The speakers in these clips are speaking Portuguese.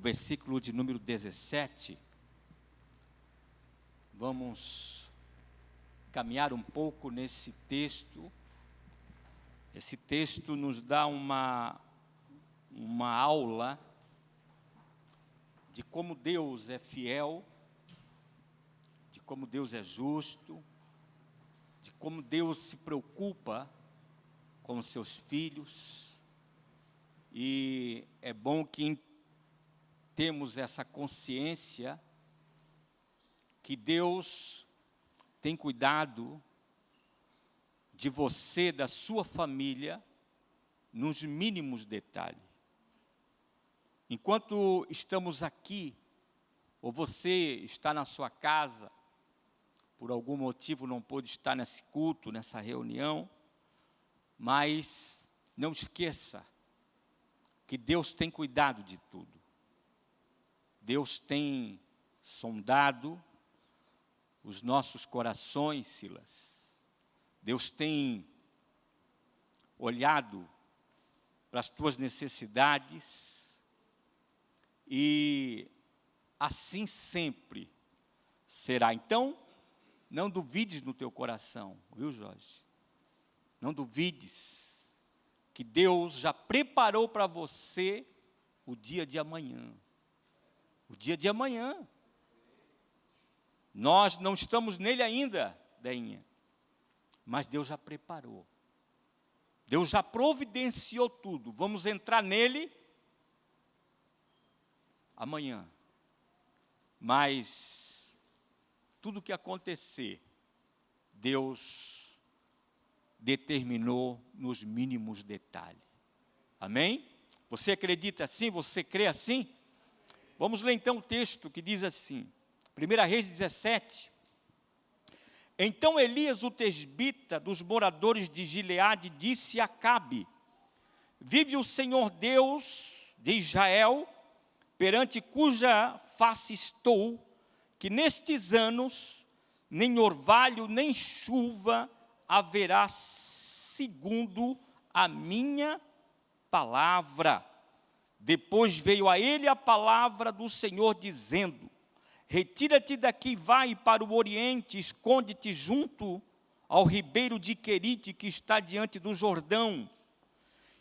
versículo de número 17. Vamos caminhar um pouco nesse texto. Esse texto nos dá uma aula de como Deus é fiel, de como Deus é justo, de como Deus se preocupa com os seus filhos. E é bom que temos essa consciência que Deus tem cuidado de você, da sua família, nos mínimos detalhes. Enquanto estamos aqui, ou você está na sua casa, por algum motivo não pôde estar nesse culto, nessa reunião, mas não esqueça que Deus tem cuidado de tudo. Deus tem sondado os nossos corações, Silas. Deus tem olhado para as tuas necessidades e assim sempre será. Então, não duvides no teu coração, viu, Jorge? Não duvides que Deus já preparou para você o dia de amanhã. O dia de amanhã. Nós não estamos nele ainda, Deinha, mas Deus já preparou. Deus já providenciou tudo. Vamos entrar nele amanhã. Mas tudo que acontecer, Deus determinou nos mínimos detalhes. Amém? Você acredita assim? Você crê assim? Vamos ler então o texto que diz assim, 1 Reis 17. Então Elias, o tesbita dos moradores de Gileade, disse a Acabe: vive o Senhor Deus de Israel, perante cuja face estou, que nestes anos nem orvalho nem chuva haverá segundo a minha palavra. Depois veio a ele a palavra do Senhor dizendo: retira-te daqui e vai para o oriente, esconde-te junto ao ribeiro de Querite, que está diante do Jordão.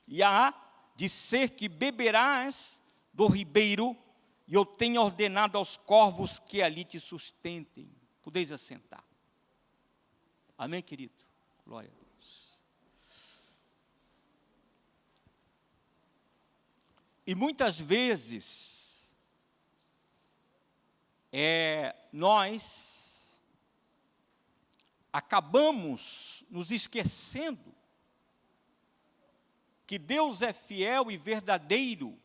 E há de ser que beberás do ribeiro, e eu tenho ordenado aos corvos que ali te sustentem. Podeis assentar. Amém, querido? Glória a Deus. E muitas vezes, nós acabamos nos esquecendo que Deus é fiel e verdadeiro.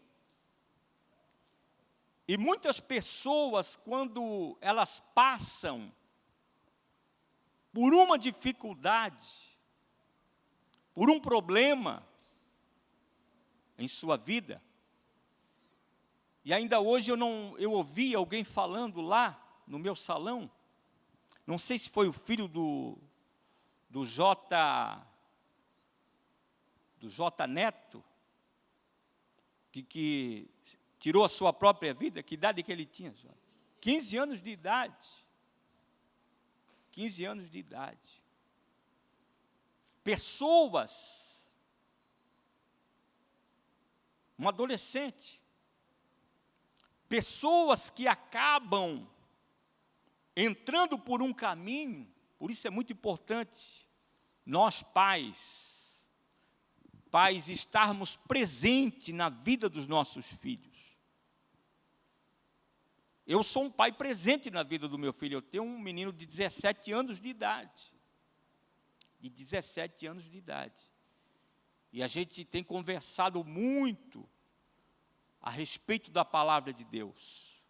E muitas pessoas, quando elas passam por uma dificuldade, por um problema em sua vida, e ainda hoje eu ouvi alguém falando lá no meu salão, não sei se foi o filho do J Neto, que tirou a sua própria vida. Que idade que ele tinha, Jorge? 15 anos de idade. 15 anos de idade. Pessoas, um adolescente, pessoas que acabam entrando por um caminho. Por isso é muito importante nós pais estarmos presentes na vida dos nossos filhos. Eu sou um pai presente na vida do meu filho. Eu tenho um menino de 17 anos de idade. De 17 anos de idade. E a gente tem conversado muito a respeito da palavra de Deus.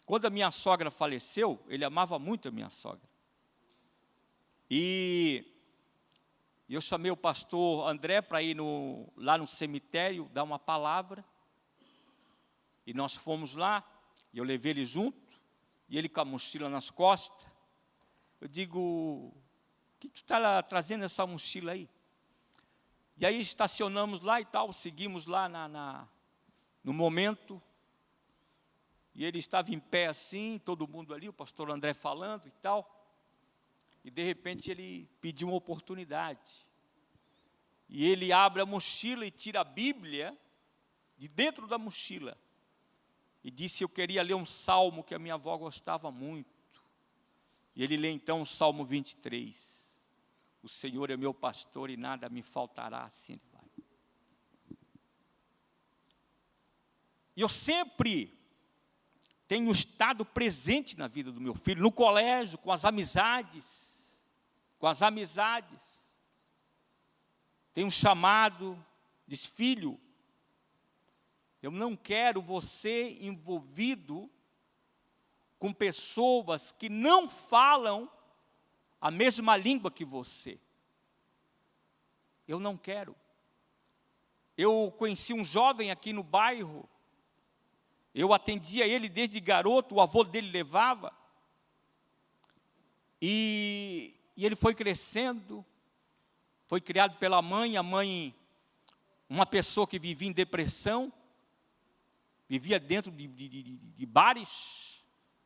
Quando a minha sogra faleceu, ele amava muito a minha sogra. E eu chamei o pastor André para ir lá no cemitério, dar uma palavra. E nós fomos lá, e eu levei ele junto, e ele com a mochila nas costas. Eu digo: o que tu está trazendo essa mochila aí? E aí estacionamos lá e tal, seguimos lá no momento. E ele estava em pé assim, todo mundo ali, o pastor André falando e tal. E de repente ele pediu uma oportunidade. E ele abre a mochila e tira a Bíblia de dentro da mochila. E disse: eu queria ler um salmo que a minha avó gostava muito. E ele lê então o Salmo 23. O Senhor é meu pastor e nada me faltará, assim ele vai. E eu sempre tenho estado presente na vida do meu filho, no colégio, com as amizades. Tenho chamado, diz: filho, eu não quero você envolvido com pessoas que não falam a mesma língua que você. Eu não quero. Eu conheci um jovem aqui no bairro, eu atendia ele desde garoto, o avô dele levava, e ele foi crescendo, foi criado pela mãe, a mãe, uma pessoa que vivia em depressão, vivia dentro de bares,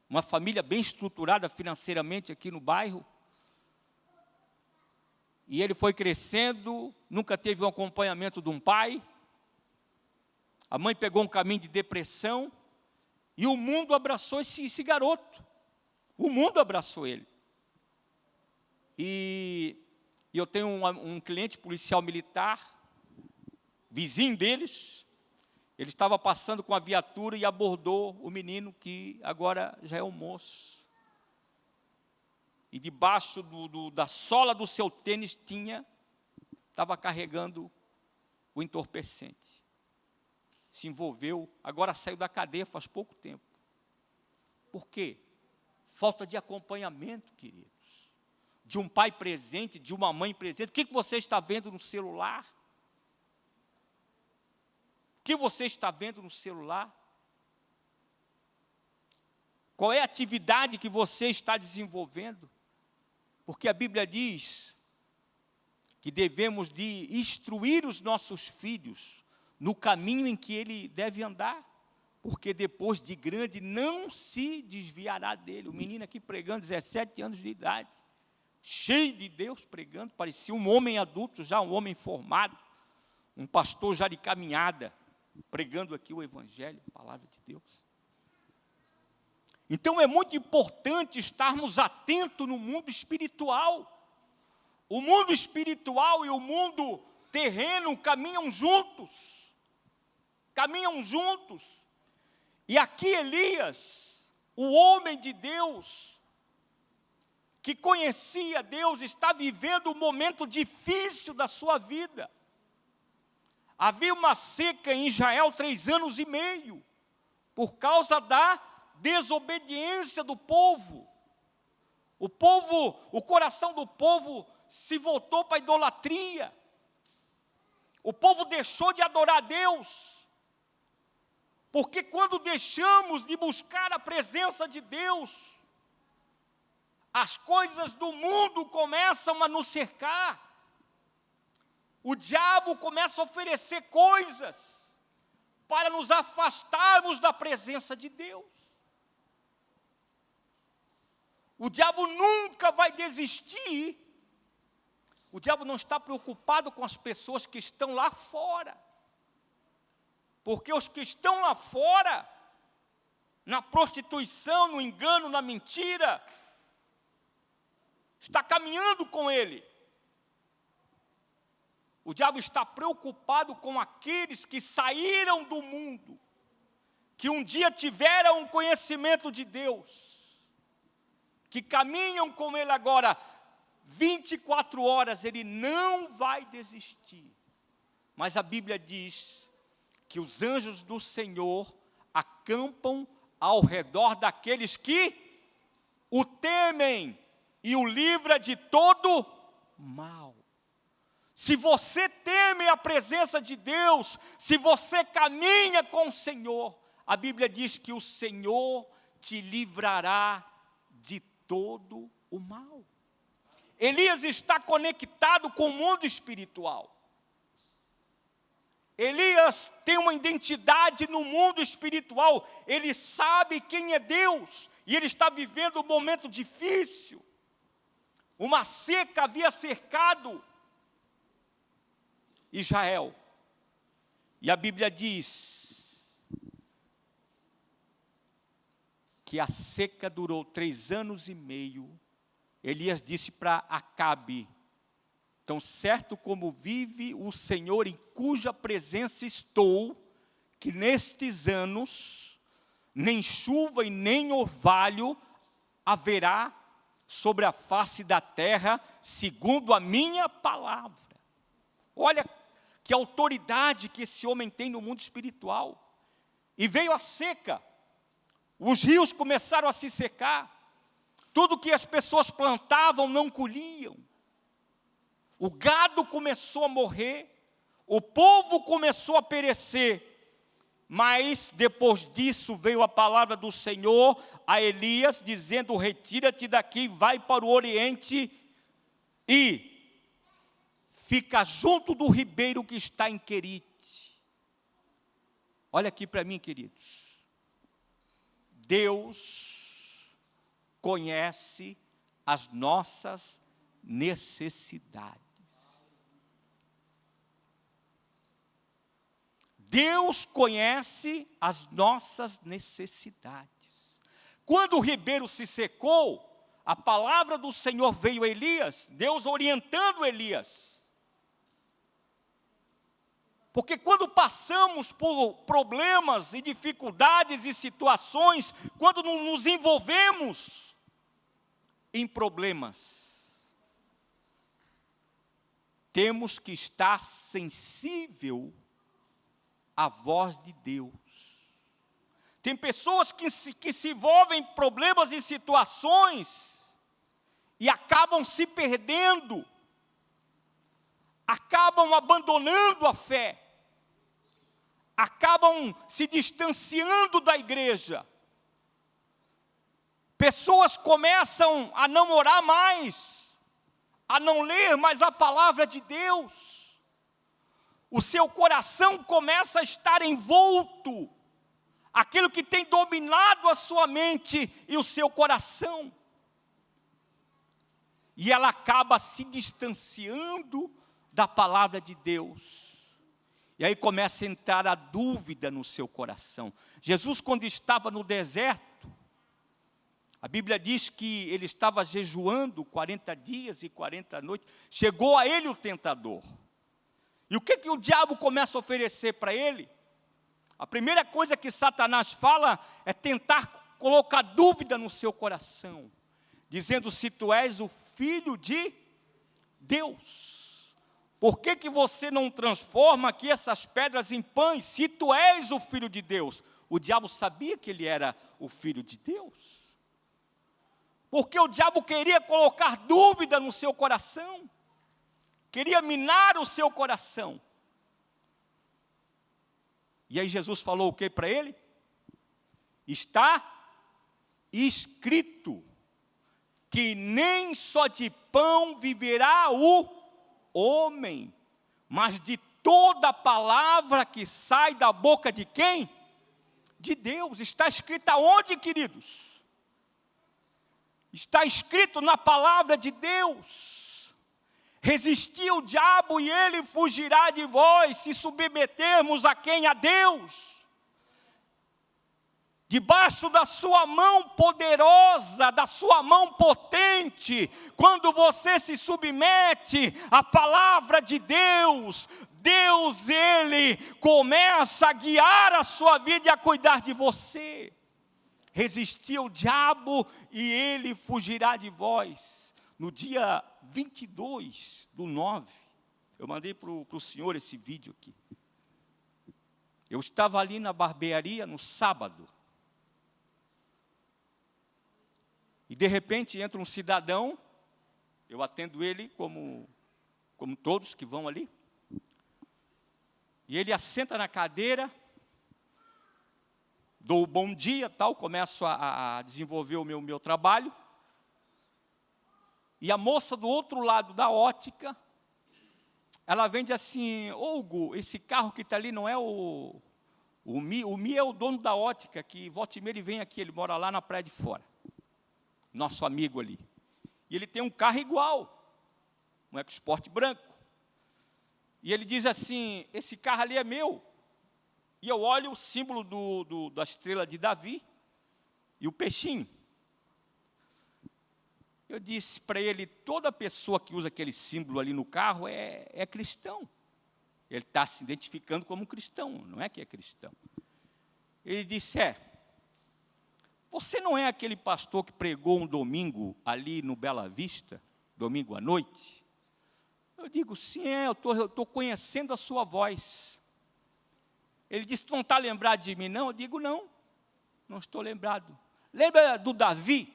uma família bem estruturada financeiramente aqui no bairro. E ele foi crescendo, nunca teve um acompanhamento de um pai. A mãe pegou um caminho de depressão, e o mundo abraçou esse garoto. O mundo abraçou ele. E eu tenho um cliente policial militar, vizinho deles. Ele estava passando com a viatura e abordou o menino, que agora já é um moço. E debaixo da sola do seu tênis estava carregando o entorpecente. Se envolveu, agora saiu da cadeia faz pouco tempo. Por quê? Falta de acompanhamento, queridos. De um pai presente, de uma mãe presente. O que você está vendo no celular? O que você está vendo no celular? Qual é a atividade que você está desenvolvendo? Porque a Bíblia diz que devemos de instruir os nossos filhos no caminho em que ele deve andar, porque depois de grande não se desviará dele. O menino aqui pregando, 17 anos de idade, cheio de Deus pregando, parecia um homem adulto, já um homem formado, um pastor já de caminhada, pregando aqui o Evangelho, a palavra de Deus. Então é muito importante estarmos atentos no mundo espiritual. O mundo espiritual e o mundo terreno caminham juntos. E aqui Elias, o homem de Deus, que conhecia Deus, está vivendo um momento difícil da sua vida. Havia uma seca em Israel 3 anos e meio, por causa da desobediência do povo. O coração do povo se voltou para a idolatria. O povo deixou de adorar a Deus. Porque quando deixamos de buscar a presença de Deus, as coisas do mundo começam a nos cercar. O diabo começa a oferecer coisas para nos afastarmos da presença de Deus. O diabo nunca vai desistir. O diabo não está preocupado com as pessoas que estão lá fora. Porque os que estão lá fora, na prostituição, no engano, na mentira, está caminhando com ele. O diabo está preocupado com aqueles que saíram do mundo, que um dia tiveram um conhecimento de Deus, que caminham com ele agora 24 horas, ele não vai desistir. Mas a Bíblia diz que os anjos do Senhor acampam ao redor daqueles que o temem e o livra de todo mal. Se você teme a presença de Deus, se você caminha com o Senhor, a Bíblia diz que o Senhor te livrará de todo o mal. Elias está conectado com o mundo espiritual. Elias tem uma identidade no mundo espiritual. Ele sabe quem é Deus. E ele está vivendo um momento difícil. Uma seca havia cercado Israel. E a Bíblia diz que a seca durou 3 anos e meio. Elias disse para Acabe: tão certo como vive o Senhor em cuja presença estou, que nestes anos nem chuva e nem orvalho haverá sobre a face da terra, segundo a minha palavra. Olha que autoridade que esse homem tem no mundo espiritual. E veio a seca, os rios começaram a se secar, tudo que as pessoas plantavam não colhiam, o gado começou a morrer, o povo começou a perecer. Mas depois disso veio a palavra do Senhor a Elias, dizendo: retira-te daqui, vai para o oriente e fica junto do ribeiro que está em Querite. Olha aqui para mim, queridos. Deus conhece as nossas necessidades. Deus conhece as nossas necessidades. Quando o ribeiro se secou, a palavra do Senhor veio a Elias, Deus orientando Elias. Porque quando passamos por problemas e dificuldades e situações, quando nos envolvemos em problemas, temos que estar sensível a voz de Deus. Tem pessoas que se envolvem em problemas e situações e acabam se perdendo, acabam abandonando a fé, acabam se distanciando da igreja. Pessoas começam a não orar mais, a não ler mais a palavra de Deus. O seu coração começa a estar envolto, aquilo que tem dominado a sua mente e o seu coração. E ela acaba se distanciando da palavra de Deus. E aí começa a entrar a dúvida no seu coração. Jesus, quando estava no deserto, a Bíblia diz que ele estava jejuando 40 dias e 40 noites. Chegou a ele o tentador. E o que o diabo começa a oferecer para ele? A primeira coisa que Satanás fala é tentar colocar dúvida no seu coração, dizendo: se tu és o filho de Deus, por que você não transforma aqui essas pedras em pães, se tu és o filho de Deus? O diabo sabia que ele era o filho de Deus, porque o diabo queria colocar dúvida no seu coração, queria minar o seu coração. E aí Jesus falou o que para ele? Está escrito que nem só de pão viverá o homem, mas de toda palavra que sai da boca de quem? De Deus. Está escrito aonde, queridos? Está escrito na palavra de Deus. Resistir o diabo e ele fugirá de vós, se submetermos a quem? A Deus. Debaixo da sua mão poderosa, da sua mão potente, quando você se submete à palavra de Deus, Deus, ele começa a guiar a sua vida e a cuidar de você. Resistir ao diabo e ele fugirá de vós. No dia 22/9, eu mandei para o senhor esse vídeo aqui. Eu estava ali na barbearia no sábado. E de repente entra um cidadão, eu atendo ele como todos que vão ali. E ele assenta na cadeira, dou o bom dia, tal, começo a desenvolver o meu trabalho. E a moça do outro lado da ótica ela vende assim: ô Hugo, esse carro que está ali não é o Mi é o dono da ótica, que volta e meia ele vem aqui, ele mora lá na Praia de Fora, nosso amigo ali. E ele tem um carro igual, um EcoSport branco. E ele diz assim: esse carro ali é meu. E eu olho o símbolo da estrela de Davi e o peixinho. Eu disse para ele: toda pessoa que usa aquele símbolo ali no carro é cristão. Ele está se identificando como cristão, não é que é cristão. Ele disse: você não é aquele pastor que pregou um domingo ali no Bela Vista, domingo à noite? Eu digo: sim, eu estou conhecendo a sua voz. Ele disse: tu não está lembrado de mim, não? Eu digo: não estou lembrado. Lembra do Davi?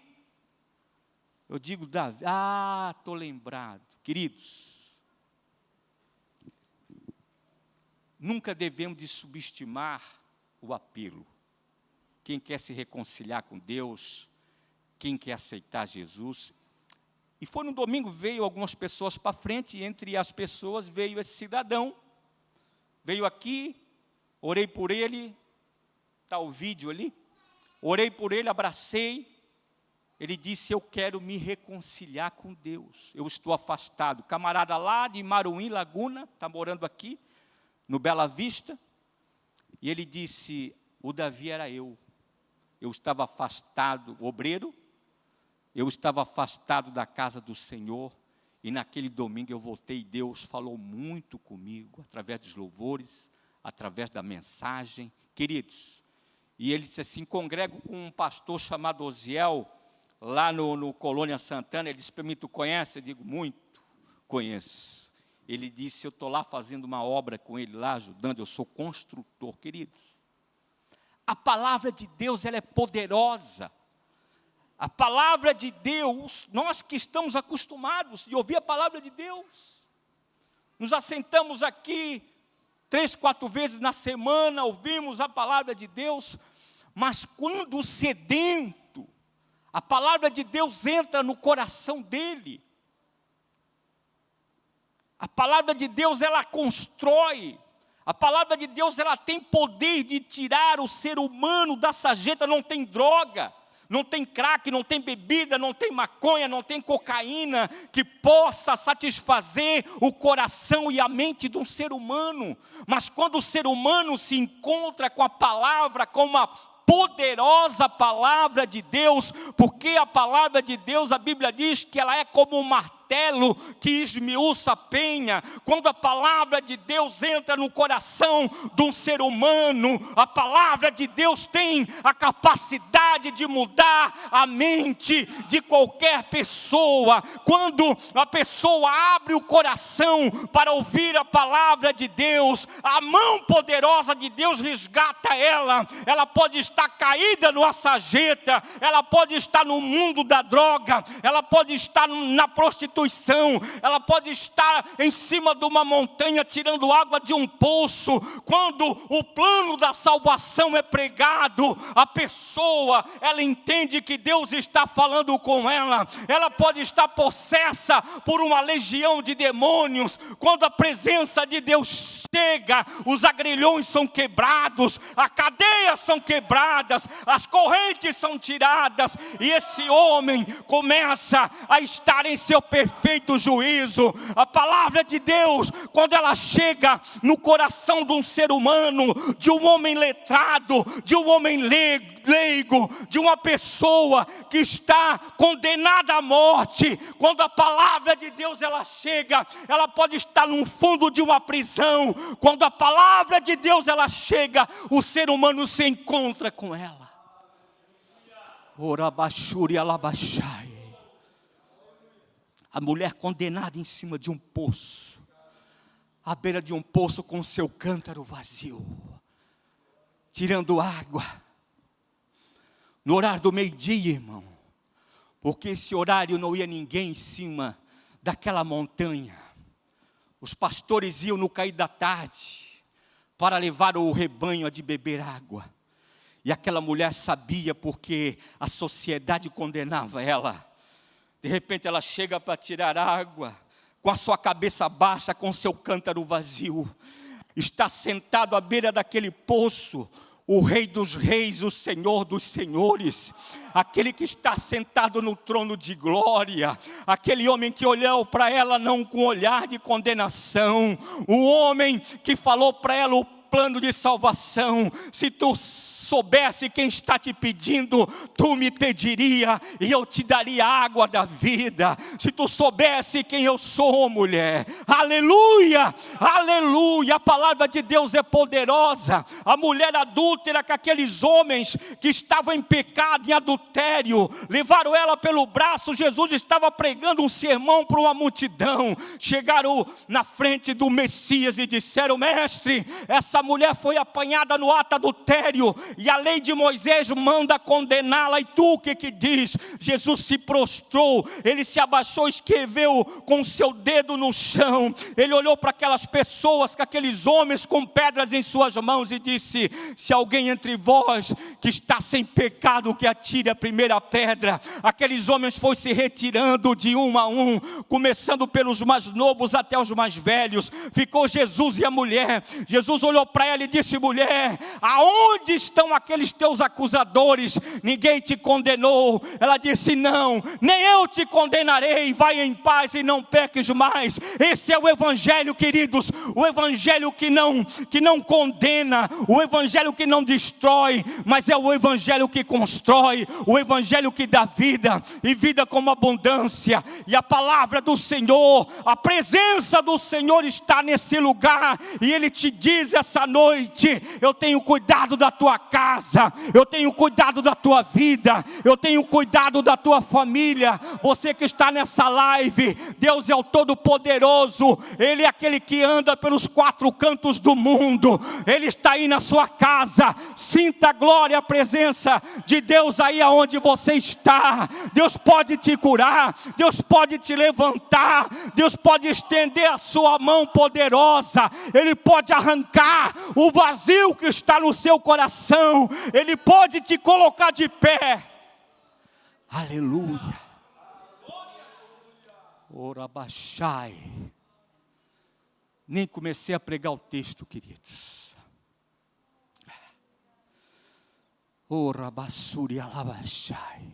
Eu digo: Davi, estou lembrado. Queridos, nunca devemos de subestimar o apelo. Quem quer se reconciliar com Deus, quem quer aceitar Jesus. E foi no domingo, veio algumas pessoas para frente, e entre as pessoas veio esse cidadão. Veio aqui, orei por ele, está o vídeo ali. Orei por ele, abracei. Ele disse: eu quero me reconciliar com Deus, eu estou afastado. Camarada lá de Maruim, Laguna, está morando aqui, no Bela Vista. E ele disse: o Davi era eu estava afastado, obreiro, eu estava afastado da casa do Senhor, e naquele domingo eu voltei, e Deus falou muito comigo, através dos louvores, através da mensagem. Queridos, e ele disse assim: congrego com um pastor chamado Osiel, lá no Colônia Santana. Ele disse para mim: tu conhece? Eu digo: muito, conheço. Ele disse: eu estou lá fazendo uma obra com ele, lá ajudando, eu sou construtor. Queridos, a palavra de Deus, ela é poderosa. A palavra de Deus, nós que estamos acostumados de ouvir a palavra de Deus, nos assentamos aqui 3, 4 vezes na semana, ouvimos a palavra de Deus, mas quando o sedento, a palavra de Deus entra no coração dele, a palavra de Deus, ela constrói, a palavra de Deus, ela tem poder de tirar o ser humano da sarjeta. Não tem droga, não tem crack, não tem bebida, não tem maconha, não tem cocaína que possa satisfazer o coração e a mente de um ser humano. Mas quando o ser humano se encontra com a palavra, com uma poderosa palavra de Deus, porque a palavra de Deus, a Bíblia diz que ela é como um martelo que esmiuça a penha. Quando a palavra de Deus entra no coração de um ser humano, a palavra de Deus tem a capacidade de mudar a mente de qualquer pessoa. Quando a pessoa abre o coração para ouvir a palavra de Deus, a mão poderosa de Deus resgata ela. Ela pode estar caída numa sarjeta, ela pode estar no mundo da droga, ela pode estar na prostituição, ela pode estar em cima de uma montanha tirando água de um poço. Quando o plano da salvação é pregado, a pessoa, ela entende que Deus está falando com ela. Ela pode estar possessa por uma legião de demônios. Quando a presença de Deus chega, os agrilhões são quebrados, as cadeias são quebradas, as correntes são tiradas, e esse homem começa a estar em seu perfeito juízo. A palavra de Deus, quando ela chega no coração de um ser humano, de um homem letrado, de um homem leigo, de uma pessoa que está condenada à morte, quando a palavra de Deus ela chega, ela pode estar no fundo de uma prisão. Quando a palavra de Deus ela chega, o ser humano se encontra com ela. Orabashuri alabashai. A mulher condenada em cima de um poço, à beira de um poço com seu cântaro vazio, tirando água, no horário do meio-dia, irmão, porque esse horário não ia ninguém em cima daquela montanha. Os pastores iam no cair da tarde para levar o rebanho a de beber água, e aquela mulher sabia, porque a sociedade condenava ela. De repente ela chega para tirar água, com a sua cabeça baixa, com seu cântaro vazio. Está sentado à beira daquele poço, o Rei dos Reis, o Senhor dos Senhores, aquele que está sentado no trono de glória, aquele homem que olhou para ela não com olhar de condenação, o homem que falou para ela o plano de salvação. Se tu soubesse quem está te pedindo, tu me pediria e eu te daria água da vida. Se tu soubesse quem eu sou, mulher, aleluia, aleluia, a palavra de Deus é poderosa. A mulher adúltera, que aqueles homens que estavam em pecado, em adultério, levaram ela pelo braço. Jesus estava pregando um sermão para uma multidão, chegaram na frente do Messias e disseram: mestre, essa mulher foi apanhada no ato adultério, e a lei de Moisés manda condená-la, e tu o que diz? Jesus se prostrou, ele se abaixou, escreveu com o seu dedo no chão, ele olhou para aquelas pessoas, com aqueles homens com pedras em suas mãos e disse: se alguém entre vós que está sem pecado, que atire a primeira pedra. Aqueles homens foram se retirando de um a um, começando pelos mais novos até os mais velhos. Ficou Jesus e a mulher. Jesus olhou para ela e disse: mulher, aonde estão aqueles teus acusadores? Ninguém te condenou? Ela disse: não, nem eu te condenarei, vai em paz e não peques mais. Esse é o evangelho, queridos, o evangelho que não condena, o evangelho que não destrói, mas é o evangelho que constrói, o evangelho que dá vida, e vida com abundância. E a palavra do Senhor, a presença do Senhor está nesse lugar, e Ele te diz essa noite: eu tenho cuidado da tua casa, eu tenho cuidado da tua vida, eu tenho cuidado da tua família. Você que está nessa live, Deus é o Todo-Poderoso, Ele é aquele que anda pelos quatro cantos do mundo, Ele está aí na sua casa. Sinta a glória, a presença de Deus aí aonde você está. Deus pode te curar, Deus pode te levantar, Deus pode estender a sua mão poderosa, Ele pode arrancar o vazio que está no seu coração, Ele pode te colocar de pé. Aleluia. Ora baixai. Nem comecei a pregar o texto, queridos. Ora basuri alabachai.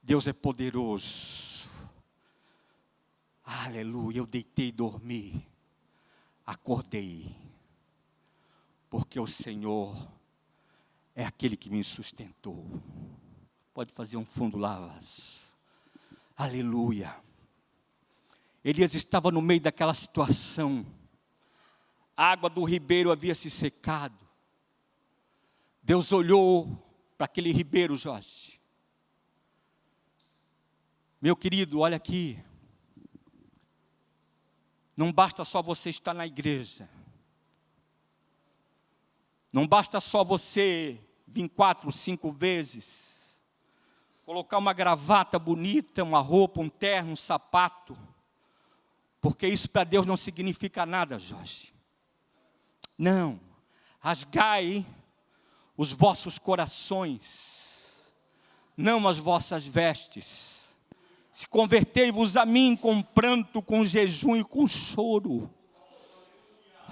Deus é poderoso. Aleluia. Eu deitei e dormi, acordei, porque o Senhor é aquele que me sustentou. Pode fazer um fundo lá. Aleluia. Elias estava no meio daquela situação. A água do ribeiro havia se secado. Deus olhou para aquele ribeiro, Jorge. Meu querido, olha aqui. Não basta só você estar na igreja. Não basta só você vir 4, 5 vezes, colocar uma gravata bonita, uma roupa, um terno, um sapato, porque isso para Deus não significa nada, Jorge. Não, rasgai os vossos corações, não as vossas vestes. Se convertei-vos a mim com pranto, com jejum e com choro.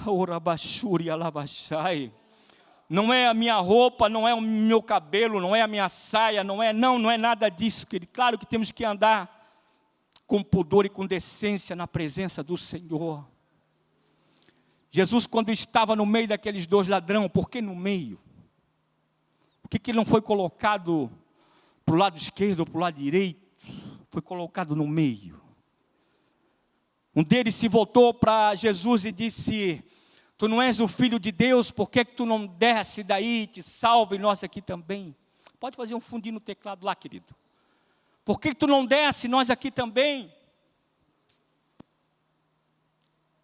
Orabachuri alabachai. Não é a minha roupa, não é o meu cabelo, não é a minha saia, não é nada disso, querido. Claro que temos que andar com pudor e com decência na presença do Senhor. Jesus, quando estava no meio daqueles dois ladrões, por que no meio? Por que ele não foi colocado para o lado esquerdo ou para o lado direito? Foi colocado no meio. Um deles se voltou para Jesus e disse: tu não és o Filho de Deus, por que tu não desce daí, te salva e nós aqui também? Pode fazer um fundinho no teclado lá, querido. Por que tu não desce, nós aqui também?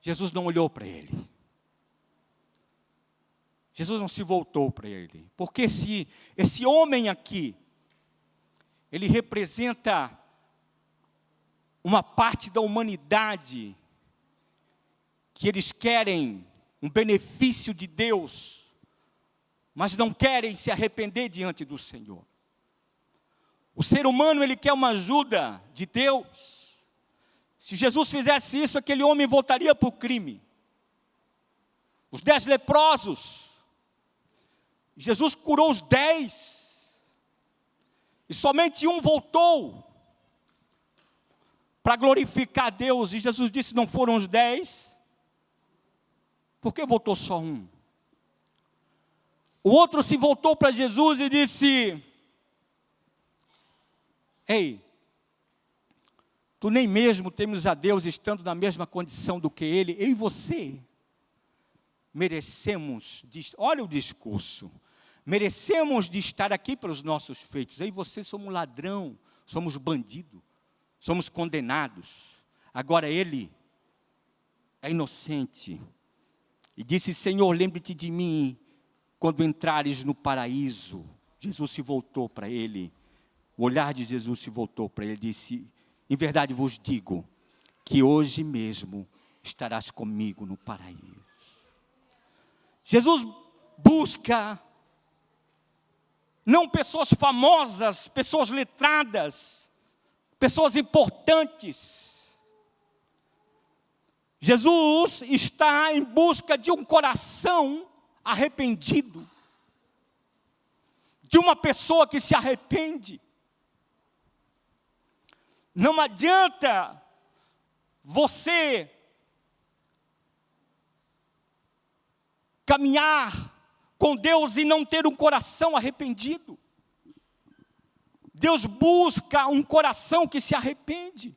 Jesus não olhou para ele. Jesus não se voltou para ele. Porque esse homem aqui, ele representa uma parte da humanidade que eles querem um benefício de Deus, mas não querem se arrepender diante do Senhor. O ser humano, ele quer uma ajuda de Deus, Se Jesus fizesse isso, aquele homem voltaria para o crime. Os 10 leprosos, Jesus curou os 10, e somente um voltou para glorificar a Deus. E Jesus disse: não foram os 10? Por que voltou só um? O outro se voltou para Jesus e disse: ei, tu nem mesmo temes a Deus estando na mesma condição do que Ele. Eu e você merecemos, olha o discurso, merecemos de estar aqui pelos nossos feitos. Eu e você somos ladrão, somos bandido, somos condenados. Agora Ele é inocente. E disse: Senhor, lembre-te de mim quando entrares no paraíso. Jesus se voltou para ele. O olhar de Jesus se voltou para ele e disse: em verdade vos digo, que hoje mesmo estarás comigo no paraíso. Jesus busca não pessoas famosas, pessoas letradas, pessoas importantes. Jesus está em busca de um coração arrependido, de uma pessoa que se arrepende. Não adianta você caminhar com Deus e não ter um coração arrependido. Deus busca um coração que se arrepende.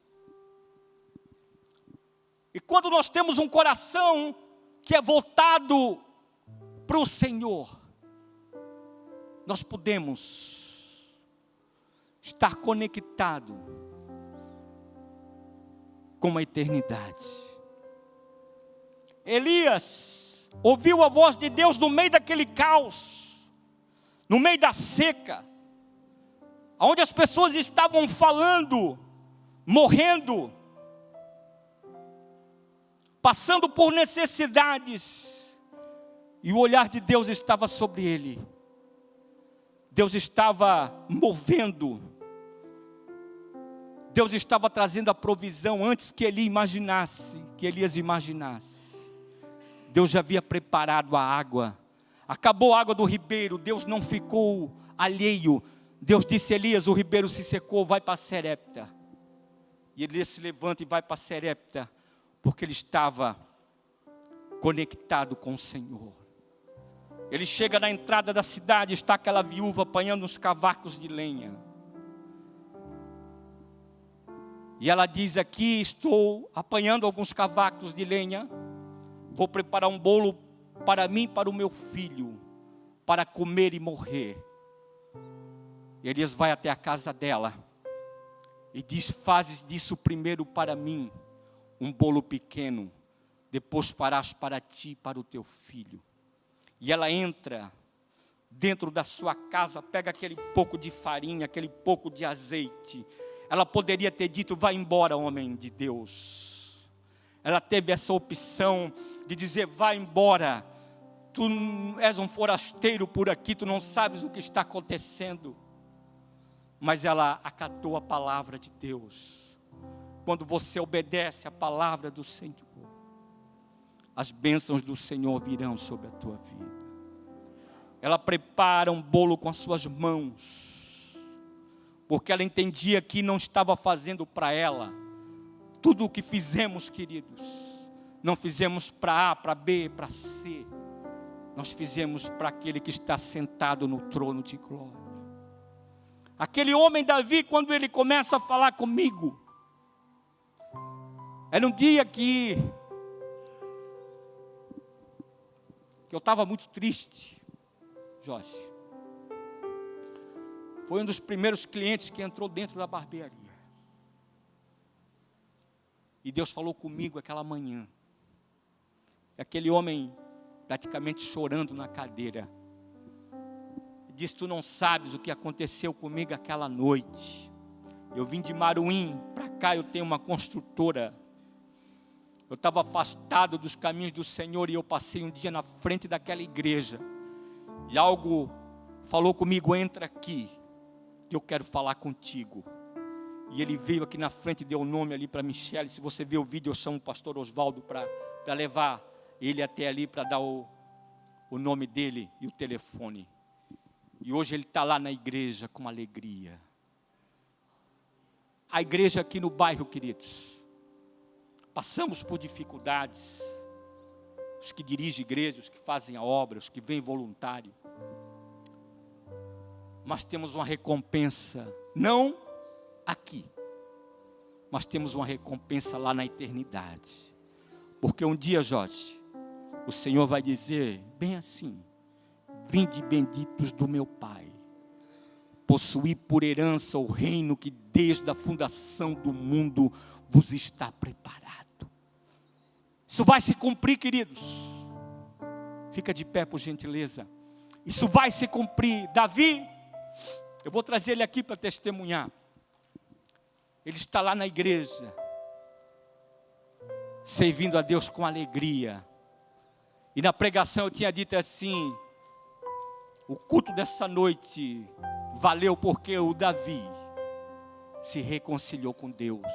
E quando nós temos um coração que é voltado para o Senhor, nós podemos estar conectado com a eternidade. Elias ouviu a voz de Deus no meio daquele caos, no meio da seca, onde as pessoas estavam falando, morrendo, passando por necessidades, e o olhar de Deus estava sobre ele. Deus estava movendo, Deus estava trazendo a provisão antes que ele imaginasse, que Elias imaginasse. Deus já havia preparado a água. Acabou a água do ribeiro, Deus não ficou alheio. Deus disse: Elias, o ribeiro se secou, vai para Serepta. E Elias se levanta e vai para Serepta, porque ele estava conectado com o Senhor. Ele chega na entrada da cidade, está aquela viúva apanhando uns cavacos de lenha. E ela diz: aqui estou apanhando alguns cavacos de lenha, vou preparar um bolo para mim e para o meu filho, para comer e morrer. Elias vai até a casa dela e diz: fazes disso primeiro para mim um bolo pequeno, depois farás para ti e para o teu filho. E ela entra dentro da sua casa, pega aquele pouco de farinha, aquele pouco de azeite. Ela poderia ter dito: vai embora, homem de Deus. Ela teve essa opção de dizer: vai embora, tu és um forasteiro por aqui, tu não sabes o que está acontecendo. Mas ela acatou a palavra de Deus. Quando você obedece a palavra do Senhor, as bênçãos do Senhor virão sobre a tua vida. Ela prepara um bolo com as suas mãos, porque ela entendia que não estava fazendo para ela. Tudo o que fizemos, queridos, não fizemos para A, para B, para C. Nós fizemos para aquele que está sentado no trono de glória. Aquele homem Davi, quando ele começa a falar comigo, era um dia que eu estava muito triste, Jorge. Foi um dos primeiros clientes que entrou dentro da barbearia. E Deus falou comigo aquela manhã. E aquele homem praticamente chorando na cadeira. Disse: tu não sabes o que aconteceu comigo aquela noite. Eu vim de Maruim para cá, eu tenho uma construtora. Eu estava afastado dos caminhos do Senhor e eu passei um dia na frente daquela igreja. E algo falou comigo: entra aqui, que eu quero falar contigo. E ele veio aqui na frente e deu o nome ali para Michele. Se você ver o vídeo, eu chamo o pastor Oswaldo para levar ele até ali para dar o nome dele e o telefone. E hoje ele está lá na igreja com alegria. A igreja aqui no bairro, queridos, passamos por dificuldades. Os que dirigem igrejas, os que fazem a obra, os que vêm voluntário. Mas temos uma recompensa, não aqui, mas temos uma recompensa lá na eternidade. Porque um dia, Jorge, o Senhor vai dizer, bem assim: vinde benditos do meu Pai, possuí por herança o reino que desde a fundação do mundo vos está preparado. Isso vai se cumprir, queridos. Fica de pé, por gentileza. Isso vai se cumprir. Davi, eu vou trazer ele aqui para testemunhar. Ele está lá na igreja, servindo a Deus com alegria. E na pregação eu tinha dito assim: o culto dessa noite valeu porque o Davi se reconciliou com Deus.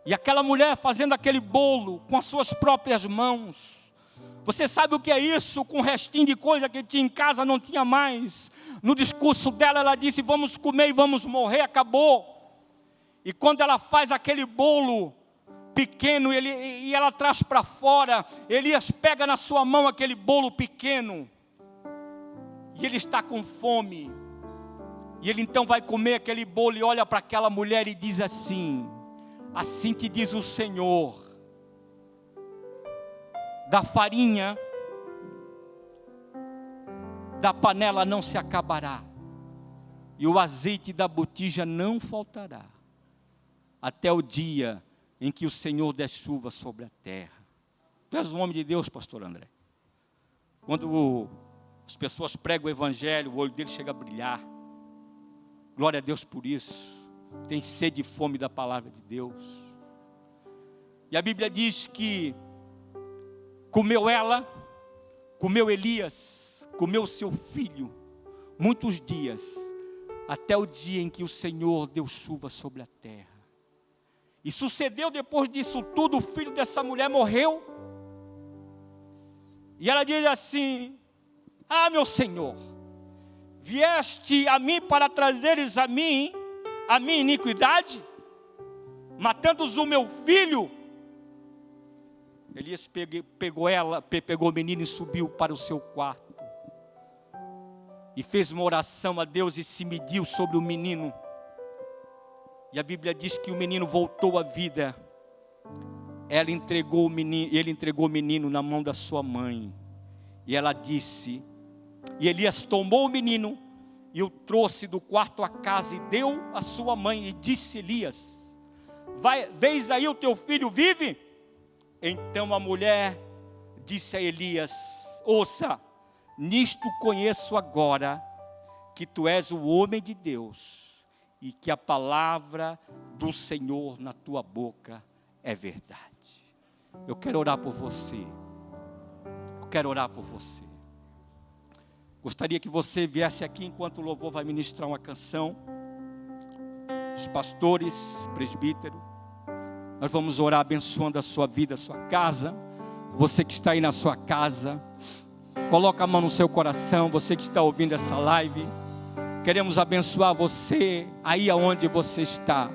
E aquela mulher fazendo aquele bolo com as suas próprias mãos. Você sabe o que é isso? Com um restinho de coisa que tinha em casa, não tinha mais. No discurso dela, ela disse: vamos comer e vamos morrer, acabou. E quando ela faz aquele bolo pequeno, e ela traz para fora, Elias pega na sua mão aquele bolo pequeno, e ele está com fome, e ele então vai comer aquele bolo, e olha para aquela mulher e diz assim: assim te diz o Senhor, da farinha da panela não se acabará, e o azeite da botija não faltará, até o dia em que o Senhor der chuva sobre a terra. Tu és um homem de Deus, pastor André. Quando as pessoas pregam o evangelho, o olho dele chega a brilhar. Glória a Deus por isso. Tem sede e fome da palavra de Deus. E a Bíblia diz que comeu ela, comeu Elias, comeu seu filho, muitos dias, até o dia em que o Senhor deu chuva sobre a terra. E sucedeu depois disso tudo, o filho dessa mulher morreu. E ela diz assim: ah, meu Senhor, vieste a mim para trazeres a mim a minha iniquidade, matando-os o meu filho. Elias pegou o menino e subiu para o seu quarto. E fez uma oração a Deus e se mediu sobre o menino. E a Bíblia diz que o menino voltou à vida. Ele entregou o menino na mão da sua mãe. E ela disse, e Elias tomou o menino e o trouxe do quarto à casa e deu à sua mãe. E disse Elias: vês aí o teu filho vive? Então a mulher disse a Elias: ouça, nisto conheço agora que tu és o homem de Deus, e que a palavra do Senhor na tua boca é verdade. Eu quero orar por você. Eu quero orar por você. Gostaria que você viesse aqui enquanto o louvor vai ministrar uma canção. Os pastores, presbítero, nós vamos orar abençoando a sua vida, a sua casa. Você que está aí na sua casa, coloca a mão no seu coração. Você que está ouvindo essa live, queremos abençoar você aí aonde você está.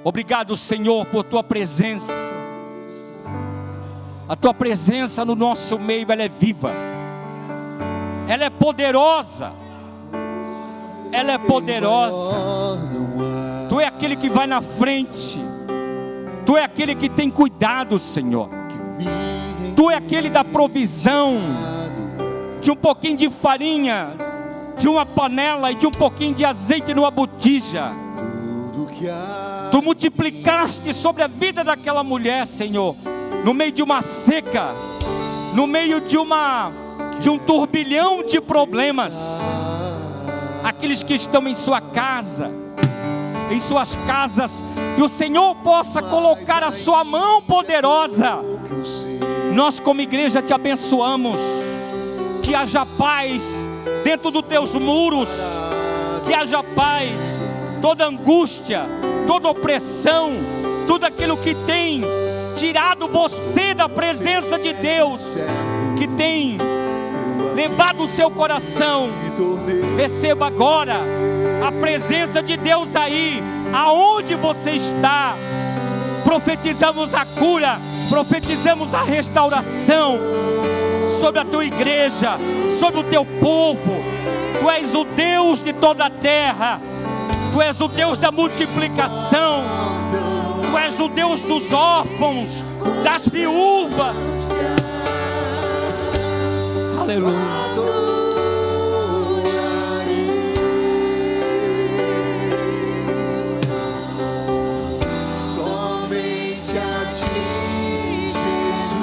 Obrigado, Senhor, por tua presença. A tua presença no nosso meio, ela é viva, ela é poderosa. Ela é poderosa. Tu é aquele que vai na frente. Tu é aquele que tem cuidado, Senhor. Tu é aquele da provisão, de um pouquinho de farinha, de uma panela e de um pouquinho de azeite numa botija. Tu multiplicaste sobre a vida daquela mulher, Senhor, no meio de uma seca, no meio de um turbilhão de problemas. Aqueles que estão em sua casa, em suas casas, que o Senhor possa colocar a sua mão poderosa. Nós como igreja te abençoamos, Que haja paz dentro dos teus muros. Que haja paz. Toda angústia, toda opressão, tudo aquilo que tem tirado você da presença de Deus, que tem levado o seu coração, receba agora a presença de Deus aí, aonde você está. Profetizamos a cura, profetizamos a restauração sobre a tua igreja, sobre o teu povo. Tu és o Deus de toda a terra, Tu és o Deus da multiplicação, Tu és o Deus dos órfãos, das viúvas. Aleluia.